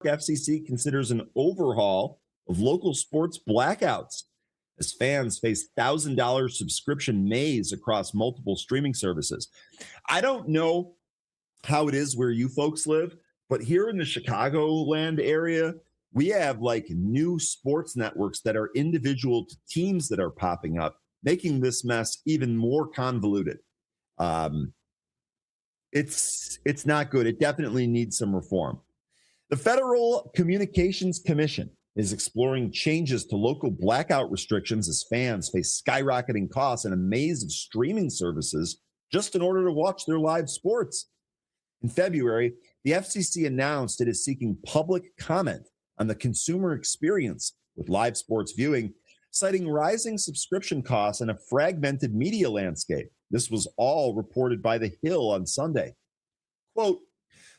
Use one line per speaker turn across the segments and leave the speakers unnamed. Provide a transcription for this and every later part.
FCC considers an overhaul of local sports blackouts as fans face $1,000 subscription maze across multiple streaming services. I don't know how it is where you folks live, but here in the Chicagoland area, we have like new sports networks that are individual to teams that are popping up, making this mess even more convoluted. Um, it's not good. It definitely needs some reform. The Federal Communications Commission is exploring changes to local blackout restrictions as fans face skyrocketing costs and a maze of streaming services just in order to watch their live sports. In February, the FCC announced it is seeking public comment on the consumer experience with live sports viewing, citing rising subscription costs and a fragmented media landscape. This was all reported by The Hill on Sunday. Quote,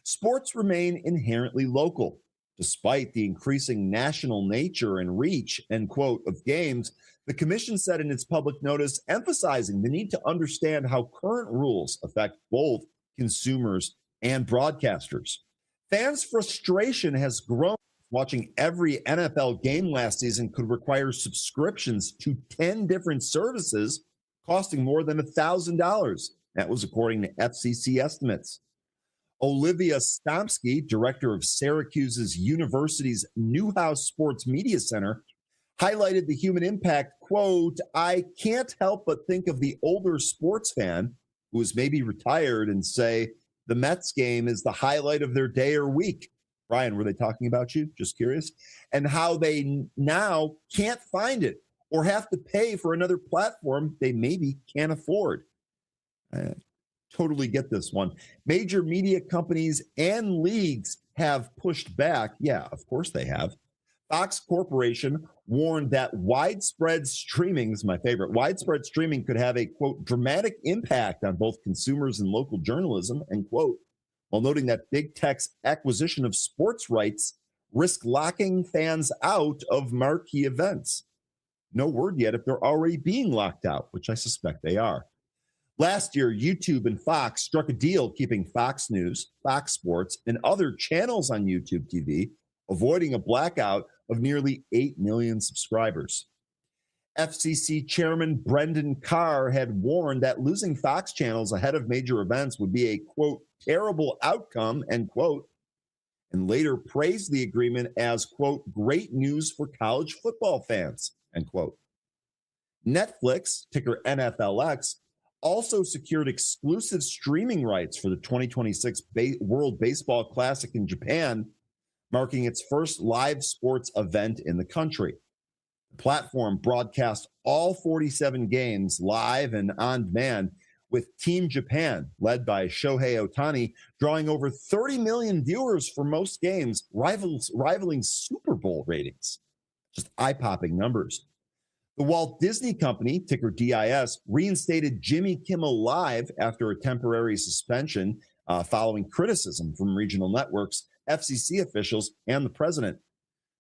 sports remain inherently local. Despite the increasing national nature and reach, end quote, of games, the commission said in its public notice, emphasizing the need to understand how current rules affect both consumers and broadcasters. Fans' frustration has grown. Watching every NFL game last season could require subscriptions to 10 different services, costing more than $1,000. That was according to FCC estimates. Olivia Stomsky, director of Syracuse University's Newhouse Sports Media Center, highlighted the human impact. Quote, I can't help but think of the older sports fan who is maybe retired and say the Mets game is the highlight of their day or week. Brian, were they talking about you? Just curious. And how they now can't find it or have to pay for another platform they maybe can't afford. Totally get this one. Major media companies and leagues have pushed back. Yeah, of course they have. Fox Corporation warned that widespread streaming, is my favorite, widespread streaming could have a, quote, dramatic impact on both consumers and local journalism, end quote, while noting that big tech's acquisition of sports rights risk locking fans out of marquee events. No word yet if they're already being locked out, which I suspect they are. Last year, YouTube and Fox struck a deal keeping Fox News, Fox Sports, and other channels on YouTube TV, avoiding a blackout of nearly 8 million subscribers. FCC Chairman Brendan Carr had warned that losing Fox channels ahead of major events would be a, quote, terrible outcome, end quote, and later praised the agreement as, quote, great news for college football fans, end quote. Netflix, ticker NFLX, also secured exclusive streaming rights for the 2026 World Baseball Classic in Japan, marking its first live sports event in the country. The platform broadcast all 47 games live and on demand, with Team Japan, led by Shohei Ohtani, drawing over 30 million viewers for most games, rivaling Super Bowl ratings. Just eye-popping numbers. The Walt Disney Company, ticker DIS, reinstated Jimmy Kimmel Live after a temporary suspension following criticism from regional networks, FCC officials, and the president.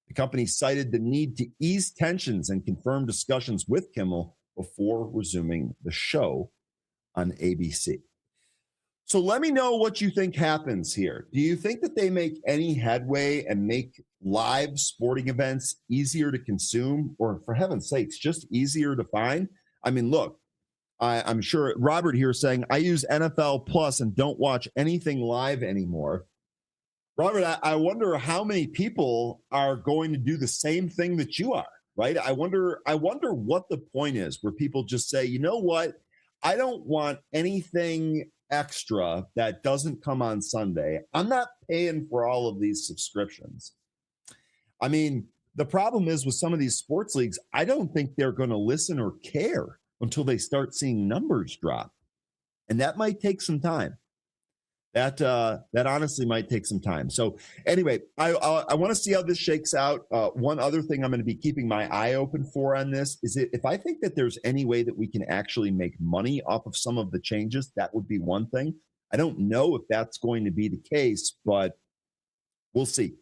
The company cited the need to ease tensions and confirm discussions with Kimmel before resuming the show on ABC. So let me know what you think happens here. Do you think that they make any headway and make live sporting events easier to consume, or for heaven's sakes, just easier to find? I mean, look, I'm sure Robert here is saying, I use NFL Plus and don't watch anything live anymore. Robert, I wonder how many people are going to do the same thing that you are, right? I wonder what the point is where people just say, you know what? I don't want anything extra that doesn't come on Sunday. I'm not paying for all of these subscriptions. I mean, the problem is with some of these sports leagues, I don't think they're going to listen or care until they start seeing numbers drop. And that might take some time. That honestly might take some time. So anyway, I want to see how this shakes out. One other thing I'm going to be keeping my eye open for on this is if I think that there's any way that we can actually make money off of some of the changes, that would be one thing. I don't know if that's going to be the case, but we'll see.